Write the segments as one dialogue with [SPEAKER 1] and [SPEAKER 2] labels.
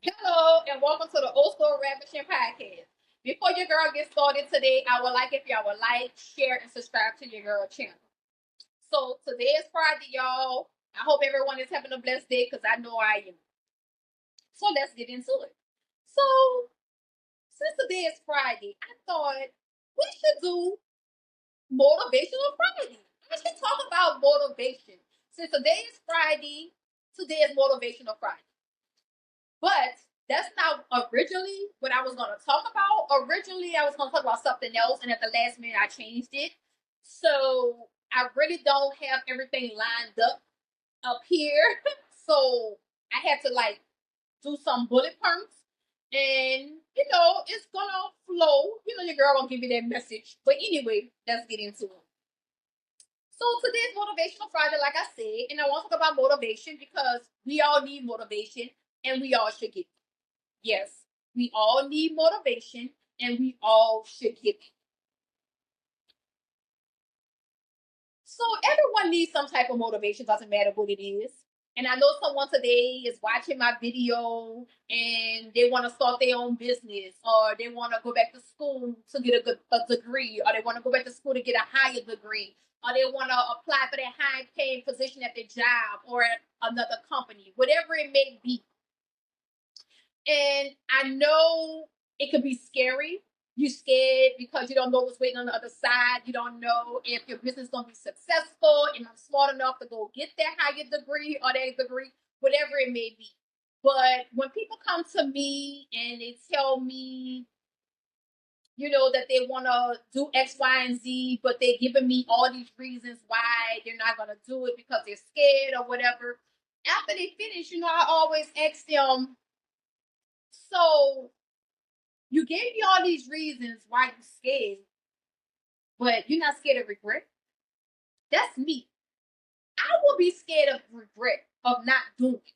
[SPEAKER 1] Hello and welcome to the Old School Rapping Podcast. Before your girl gets started today, I would like if y'all would like, share, and subscribe to your girl channel. So today is Friday, y'all. I hope everyone is having a blessed day because I know I am. So let's get into it. So since today is Friday, I thought we should do Motivational Friday. We should talk about motivation. Since today is Friday, today is Motivational Friday. But that's not originally what I was going to talk about. Originally, I was going to talk about something else, and at the last minute, I changed it. So I really don't have everything lined up here. So I had to do some bullet points, and it's gonna flow. Your girl gonna give you that message. But anyway, let's get into it. So today's motivational Friday, like I said, and I want to talk about motivation because we all need motivation, and we all should get it. Yes, we all need motivation and we all should get it. So everyone needs some type of motivation, doesn't matter what it is. And I know someone today is watching my video and they want to start their own business, or they want to go back to school to get a degree, or they want to go back to school to get a higher degree, or they want to apply for that high paying position at their job or at another company, whatever it may be. And I know it could be scary. You're scared because you don't know what's waiting on the other side. You don't know if your business is going to be successful. Am I smart enough to go get that higher degree or that degree, whatever it may be. But when people come to me and they tell me, that they want to do X, Y, and Z, but they're giving me all these reasons why they're not going to do it because they're scared or whatever. After they finish, I always ask them, so you gave me all these reasons why you're scared, but you're not scared of regret. That's me. I will be scared of regret of not doing it.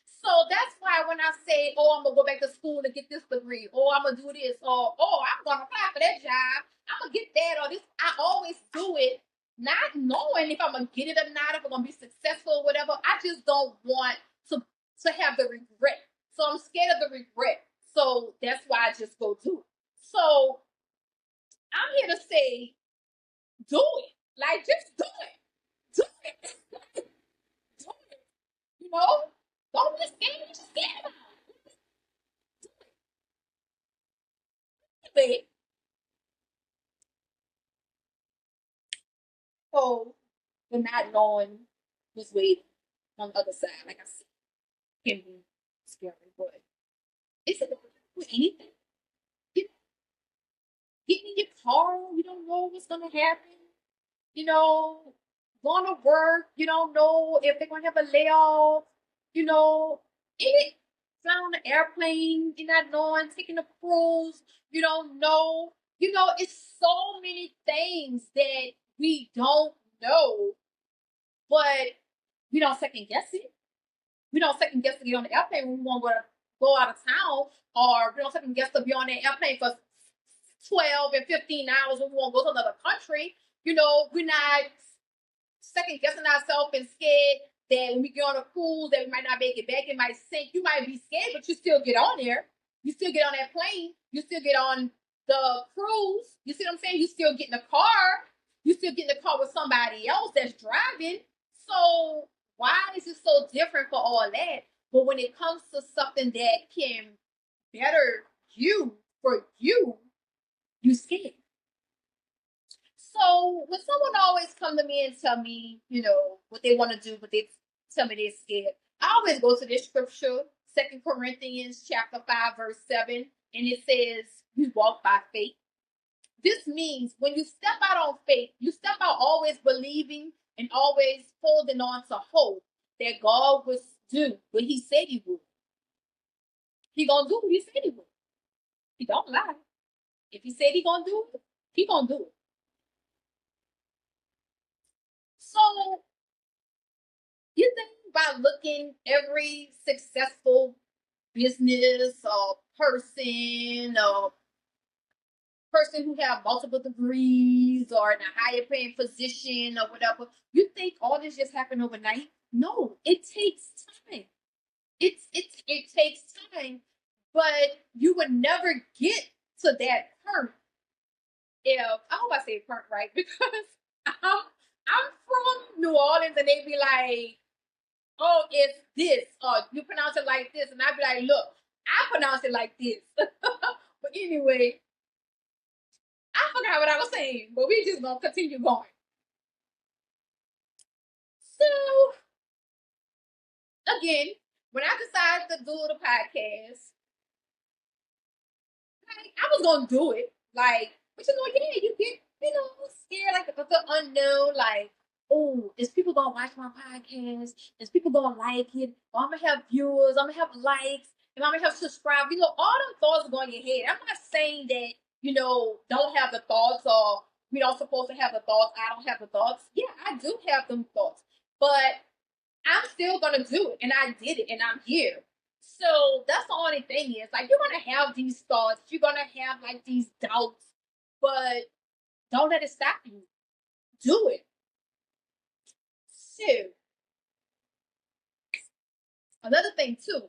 [SPEAKER 1] So that's why when I say, "Oh, I'm gonna go back to school to get this degree," or "I'm gonna do this," or "Oh, I'm gonna apply for that job, I'm gonna get that," or this, I always do it, not knowing if I'm gonna get it or not, if I'm gonna be successful or whatever. I just don't want to have the regret. So I'm scared of the regret. So that's why I just go do it. So I'm here to say, do it. Like, just do it. Do it. Do it. You know? Don't be scared. Just scared about it. So, the not knowing what's waiting on the other side, like I said, can be scary. But it's a with anything. You get in your car, you don't know what's going to happen. You know, going to work, you don't know if they're going to have a layoff. You know, it flying on the airplane, you're not knowing, taking a cruise, you don't know. It's so many things that we don't know, but we don't second guess it. We don't second guess to get on the airplane when we want to go out of town, or we don't second guess to be on the airplane for 12 and 15 hours when we want to go to another country. We're not second guessing ourselves and scared that when we get on a cruise that we might not make it back, it might sink. You might be scared, but you still get on there. You still get on that plane. You still get on the cruise. You see what I'm saying? You still get in the car. You still get in the car with somebody else that's driving. So why is it so different for all that? But when it comes to something that can better you for you, you scared. So when someone always come to me and tell me, what they want to do, but they tell me they're scared, I always go to this scripture, 2 Corinthians chapter 5, verse 7, and it says, "We walk by faith." This means when you step out on faith, you step out always believing and always holding on to hope that God will do what He said He would. He gonna do what He said He would. He don't lie. If He said He gonna do it, He gonna do it. So you think by looking every successful business or person who have multiple degrees or in a higher paying position or whatever, you think all this just happened overnight? No, it takes time. it takes time, but you would never get to that point if I hope I say point right because I'm from New Orleans and they be like, oh, it's this, or you pronounce it like this, and I'd be like, look, I pronounce it like this. But anyway, I forgot what I was saying, but we just gonna continue going. So again, when I decided to do the podcast, like, I was gonna do it. Like, but you know, yeah, you get, scared like the unknown, like, oh, is people gonna watch my podcast? Is people gonna like it? Or I'm gonna have viewers, I'm gonna have likes, and I'm gonna have subscribers. All them thoughts are going in your head. I'm not saying that, don't have the thoughts or we don't supposed to have the thoughts. I don't have the thoughts. Yeah, I do have them thoughts. But I'm still gonna do it, and I did it, and I'm here. So that's the only thing is like you're gonna have these thoughts, you're gonna have like these doubts, but don't let it stop you. Do it. So another thing too,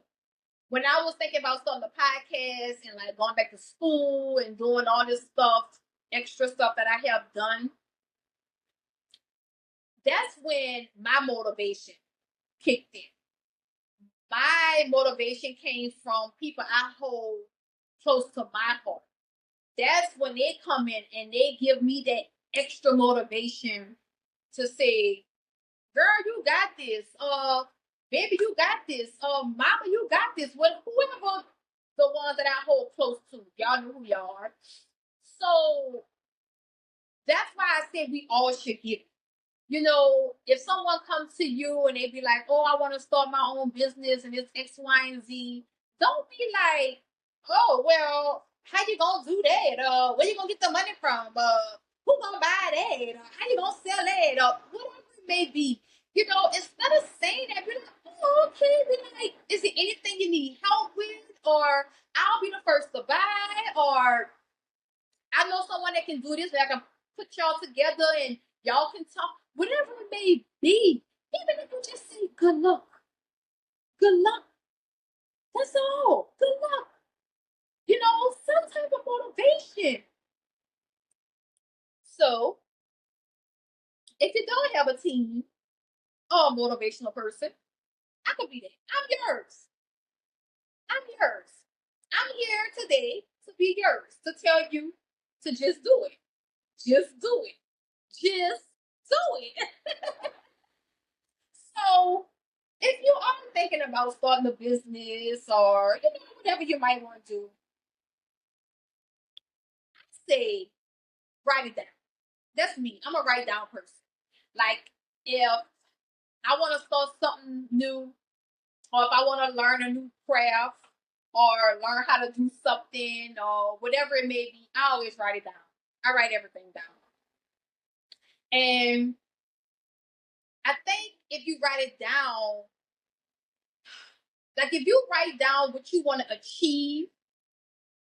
[SPEAKER 1] when I was thinking about starting the podcast and like going back to school and doing all this stuff, extra stuff that I have done, that's when my motivation kicked in. My motivation came from people I hold close to my heart. That's when they come in and they give me that extra motivation to say, girl, you got this. Baby, you got this. Mama, you got this. Whoever the ones that I hold close to, y'all know who y'all are. So that's why I said we all should get it. If someone comes to you and they be like, oh, I want to start my own business and it's X, Y, and Z, don't be like, oh, well, how you gonna do that? Where you gonna get the money from? Who gonna buy that? How you gonna sell that? Whatever it may be. Instead of saying that, be like, oh, okay, be like, is there anything you need help with? Or I'll be the first to buy, or I know someone that can do this, that I can put y'all together and y'all can talk, whatever it may be. Even if you just say good luck, good luck. That's all. Good luck. Some type of motivation. So, if you don't have a team or a motivational person, I could be that. I'm yours. I'm yours. I'm here today to be yours, to tell you to just do it. Just do it. Just do it. So, if you are thinking about starting a business or whatever you might want to do, say write it down. That's me. I'm a write down person. Like if I want to start something new, or if I want to learn a new craft, or learn how to do something, or whatever it may be, I always write it down. I write everything down. And I think if you write it down, like if you write down what you want to achieve,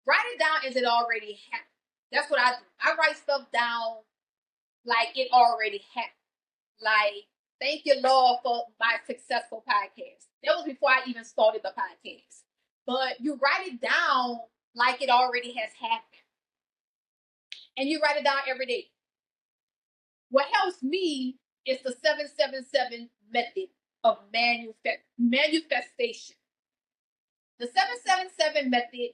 [SPEAKER 1] write it down as it already happened. That's what I do. I write stuff down like it already happened. Like, thank you, Lord, for my successful podcast. That was before I even started the podcast. But you write it down like it already has happened. And you write it down every day. What helps me is the 777 method of manifestation. The 777 method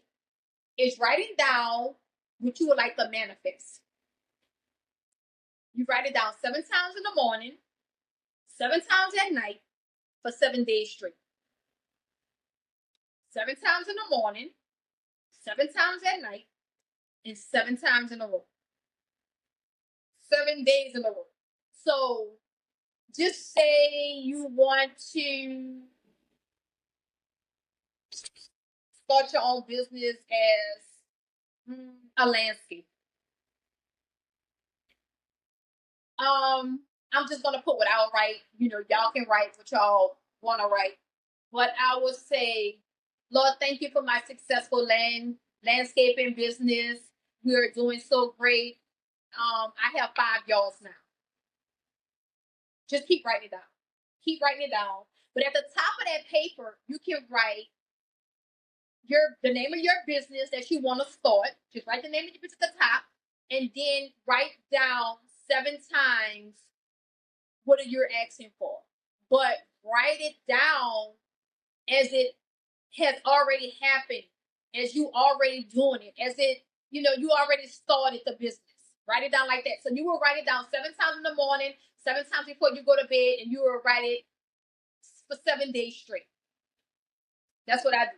[SPEAKER 1] is writing down what you would like to manifest. You write it down 7 times in the morning, 7 times at night, for 7 days straight. 7 times in the morning, 7 times at night, and 7 times in a row. 7 days in a row. So just say you want to start your own business as a landscape. I'm just gonna put what I'll write. Y'all can write what y'all want to write. But I would say, Lord, thank you for my successful landscaping business. We are doing so great. I have 5 yards now. Just keep writing it down. Keep writing it down. But at the top of that paper, you can write the name of your business that you want to start. Just write the name of your business at the top, and then write down 7 times what you're asking for. But write it down as it has already happened, as you already doing it, as it, you already started the business. Write it down like that. So you will write it down 7 times in the morning, 7 times before you go to bed, and you will write it for 7 days straight. That's what I do.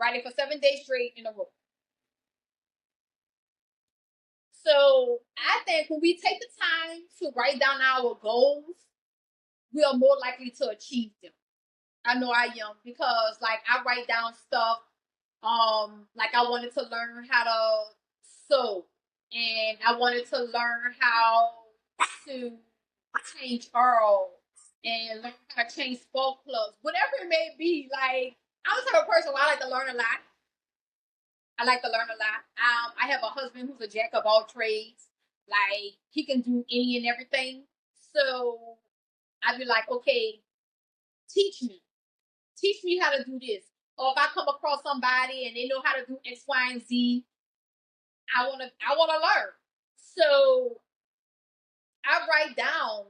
[SPEAKER 1] Write it for 7 days straight in a row. So I think when we take the time to write down our goals, we are more likely to achieve them. I know I am, because like I write down stuff. Like I wanted to learn how to sew, and I wanted to learn how to change oils, and learn how to change spark plugs, whatever it may be. Like, I'm the type of person where I like to learn a lot. I have a husband who's a jack of all trades. Like, he can do any and everything. So I'd be like, okay, teach me. Teach me how to do this. Or if I come across somebody and they know how to do X, Y, and Z, I wanna learn. So I write down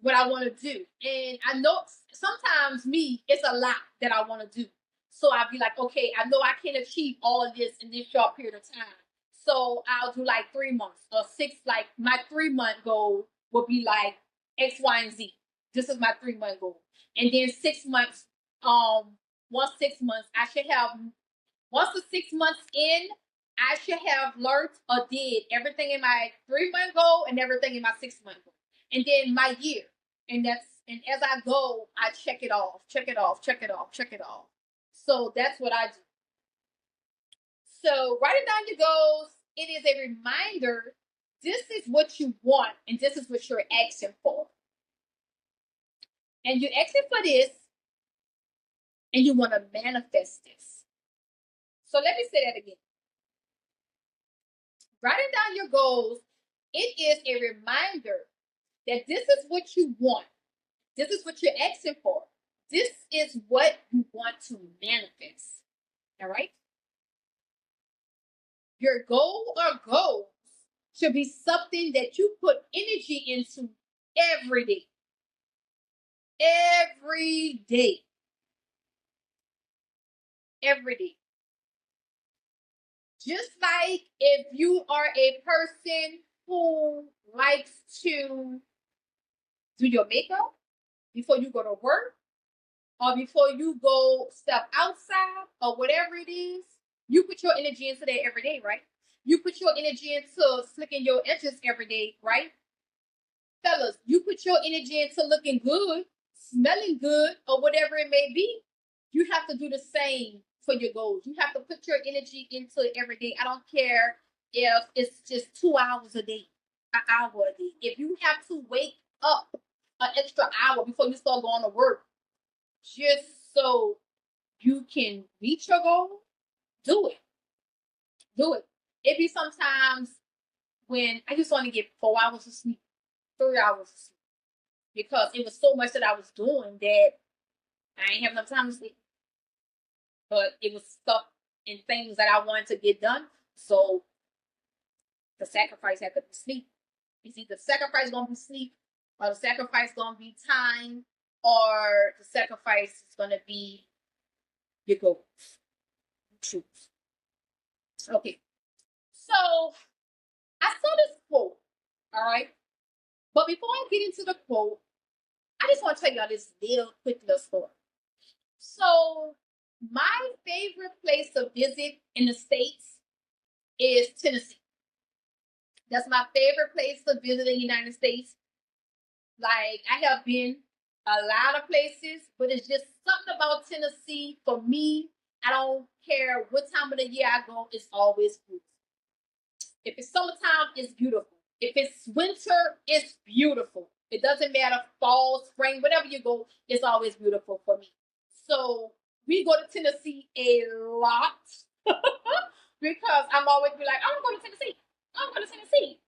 [SPEAKER 1] what I want to do. And I know sometimes it's a lot that I want to do. So I'll be like, okay, I know I can achieve all of this in this short period of time. So I'll do like 3 months or 6, like my 3-month goal will be like X, Y, and Z. This is my 3-month goal. And then 6 months, once 6 months, once the 6 months in, I should have learned or did everything in my 3-month goal and everything in my 6-month goal. And then my year. And as I go, I check it off. So that's what I do. So writing down your goals, it is a reminder, this is what you want and this is what you're asking for. And you're asking for this and you want to manifest this. So let me say that again. Writing down your goals, it is a reminder that this is what you want. This is what you're asking for. This is what you want to manifest. All right? Your goal or goals should be something that you put energy into every day. Every day. Every day. Just like if you are a person who likes to do your makeup before you go to work, or before you go step outside, or whatever it is, you put your energy into that every day, right? You put your energy into slicking your edges every day, right? Fellas, you put your energy into looking good, smelling good, or whatever it may be. You have to do the same for your goals. You have to put your energy into it every day. I don't care if it's just 2 hours a day, an hour a day. If you have to wake up an extra hour before you start going to work, just so you can reach your goal, do it. Do it. It be sometimes when I just want to get 4 hours of sleep, 3 hours of sleep, because it was so much that I was doing that I ain't have enough time to sleep. But it was stuck in things that I wanted to get done. So the sacrifice had to be sleep. It's either the sacrifice gonna be sleep, or the sacrifice gonna be time, or the sacrifice is gonna be your goals. Choose. Okay. So I saw this quote, all right? But before I get into the quote, I just want to tell y'all this quick little story. So my favorite place to visit in the States is Tennessee. That's my favorite place to visit in the United States. Like, I have been a lot of places, but it's just something about Tennessee for me. I don't care what time of the year I go, it's always beautiful. If it's summertime, it's beautiful. If it's winter, it's beautiful. It doesn't matter, fall, spring, whatever you go, it's always beautiful for me. So we go to Tennessee a lot because I'm always be like, I'm going to Tennessee.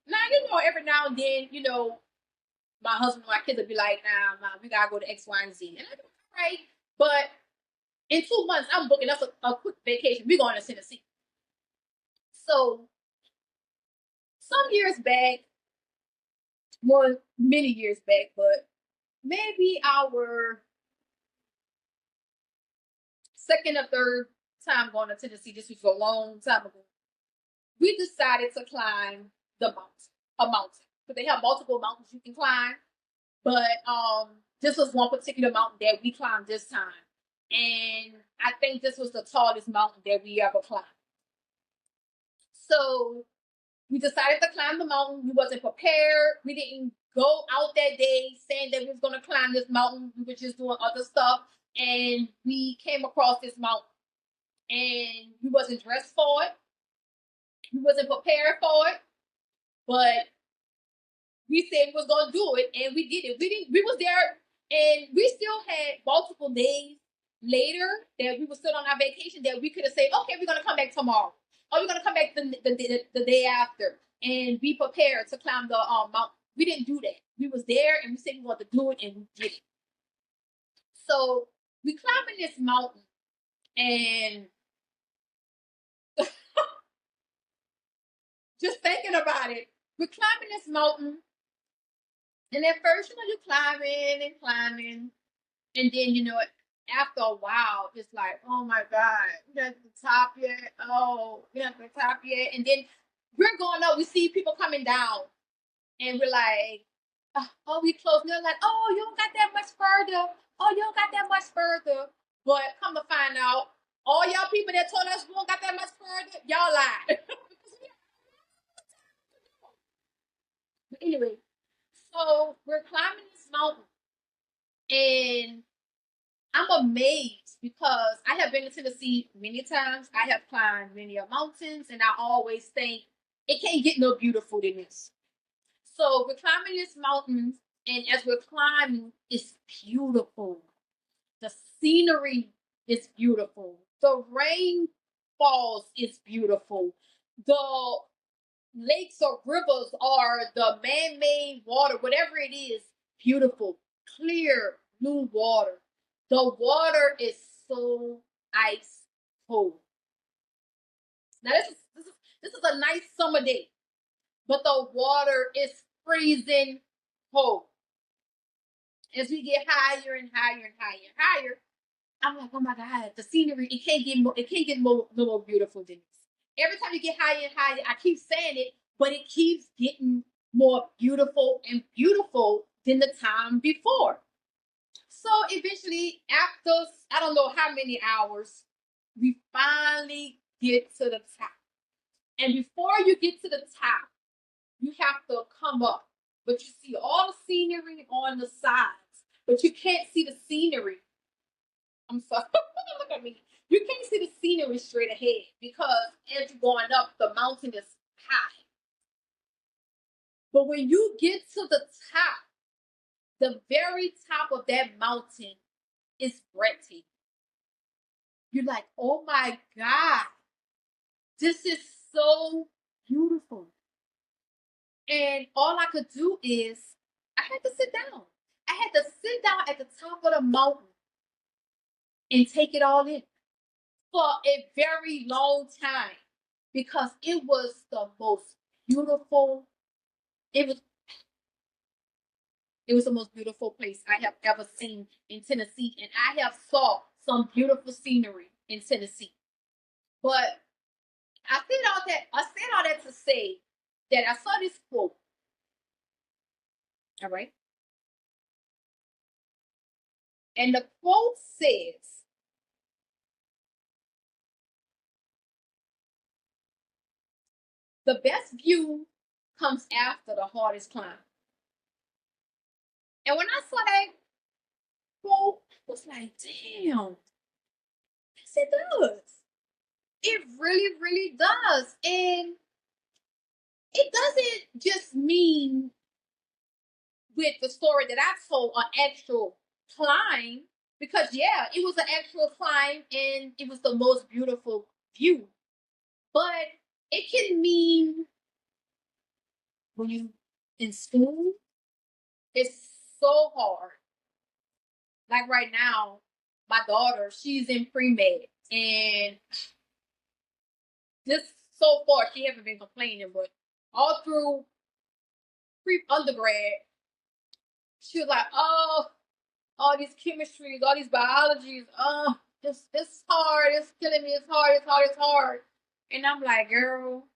[SPEAKER 1] Now, every now and then, my husband and my kids will be like, nah, we gotta go to X, Y, and Z. And I go, all right? But in 2 months, I'm booking us a quick vacation. We're going to Tennessee. So some years back, well, many years back, but maybe our second or third time going to Tennessee, this was a long time ago, we decided to climb a mountain. But they have multiple mountains you can climb. But this was one particular mountain that we climbed this time. And I think this was the tallest mountain that we ever climbed. So we decided to climb the mountain. We wasn't prepared. We didn't go out that day saying that we was gonna climb this mountain. We were just doing other stuff. And we came across this mountain. And we wasn't dressed for it. We wasn't prepared for it. But we said we was gonna do it, and we did it. We was there, and we still had multiple days later that we were still on our vacation that we could have said, okay, we're gonna come back tomorrow, or we're gonna come back the day after, and be prepared to climb the mountain. We didn't do that. We was there, and we said we wanted to do it, and we did it. So we climbing this mountain, and just thinking about it, we're climbing this mountain. And at first, you're climbing and climbing. And then, after a while, it's like, oh my God, we're at the top yet. Oh, we're at the top yet. And then we're going up. We see people coming down. And we're like, oh, we close. And they're like, oh, you don't got that much further. Oh, you don't got that much further. But come to find out, all y'all people that told us we don't got that much further, y'all lied. But anyway, so we're climbing this mountain. And I'm amazed because I have been to Tennessee many times. I have climbed many mountains, and I always think it can't get no beautiful than this. So we're climbing this mountain, and as we're climbing, it's beautiful. The scenery is beautiful. The rain falls is beautiful. The lakes or rivers or the man-made water, whatever it is, beautiful, clear, blue water. The water is so ice cold. Now this is a nice summer day, but the water is freezing cold. As we get higher and higher and higher and higher, I'm like, oh my God, the scenery, it can't get more beautiful than this. Every time you get higher and higher, I keep saying it, but it keeps getting more beautiful and beautiful than the time before. So eventually, after I don't know how many hours, we finally get to the top. And before you get to the top, you have to come up. But you see all the scenery on the sides, but you can't see the scenery. I'm sorry. Look at me. You can't see the scenery straight ahead because as you're going up, the mountain is high. But when you get to the top, the very top of that mountain is breathtaking. You're like, oh my God, this is so beautiful. And all I could do is, I had to sit down. I had to sit down at the top of the mountain and take it all in for a very long time because it was the most beautiful. It was it was the most beautiful place I have ever seen in Tennessee, and I have saw some beautiful scenery in Tennessee. But I said all that to say that I saw this quote. All right. And the quote says, the best view comes after the hardest climb. And when I saw that quote, I was like, damn, yes, it does. It really, really does. And it doesn't just mean with the story that I told an actual climb, because yeah, it was an actual climb and it was the most beautiful view. But it can mean when you in school, it's so hard. Like right now, my daughter, she's in pre-med, and this so far she hasn't been complaining, but all through pre-undergrad, she was like, oh, all these chemistries, all these biologies, it's hard, it's killing me, it's hard, it's hard, it's hard. And I'm like, girl,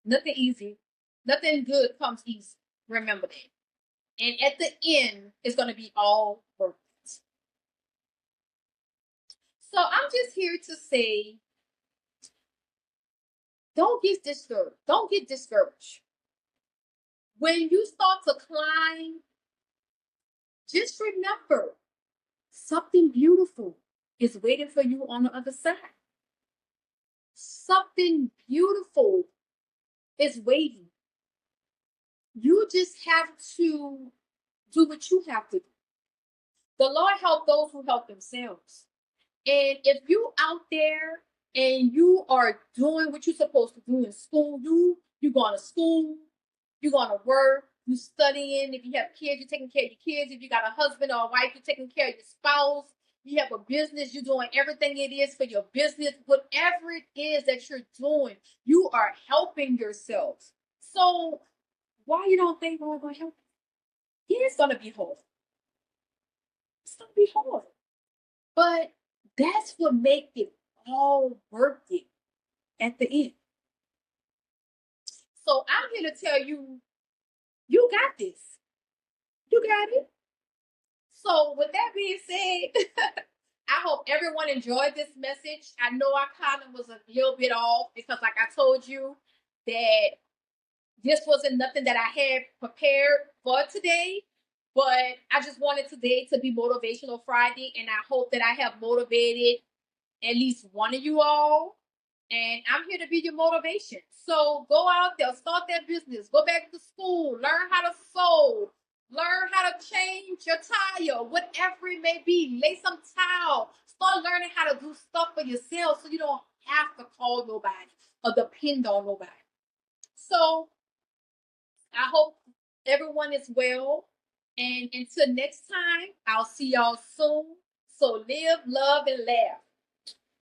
[SPEAKER 1] nothing easy. Nothing good comes easy. Remember that. And at the end, it's going to be all worth it. So I'm just here to say, don't get discouraged. Don't get discouraged. When you start to climb, just remember something beautiful is waiting for you on the other side. Something beautiful is waiting. You just have to do what you have to do. The Lord help those who help themselves. And if you out there and you are doing what you're supposed to do in school, you going to school, you're going to work, you studying. If you have kids, you're taking care of your kids. If you got a husband or a wife, you're taking care of your spouse. You have a business, you're doing everything it is for your business. Whatever it is that you're doing, you are helping yourselves. So why you don't think God's going to help you? Yeah, it's going to be hard. It's going to be hard. But that's what makes it all worth it at the end. So I'm here to tell you, you got this. You got it. So with that being said, I hope everyone enjoyed this message. I know I kind of was a little bit off because, like I told you, that this wasn't nothing that I had prepared for today. But I just wanted today to be Motivational Friday, and I hope that I have motivated at least one of you all. And I'm here to be your motivation. So go out there, start that business, go back to school, learn how to sew, learn how to change your tire, whatever it may be. Lay some tile. Start learning how to do stuff for yourself so you don't have to call nobody or depend on nobody. So I hope everyone is well. And until next time, I'll see y'all soon. So live, love, and laugh.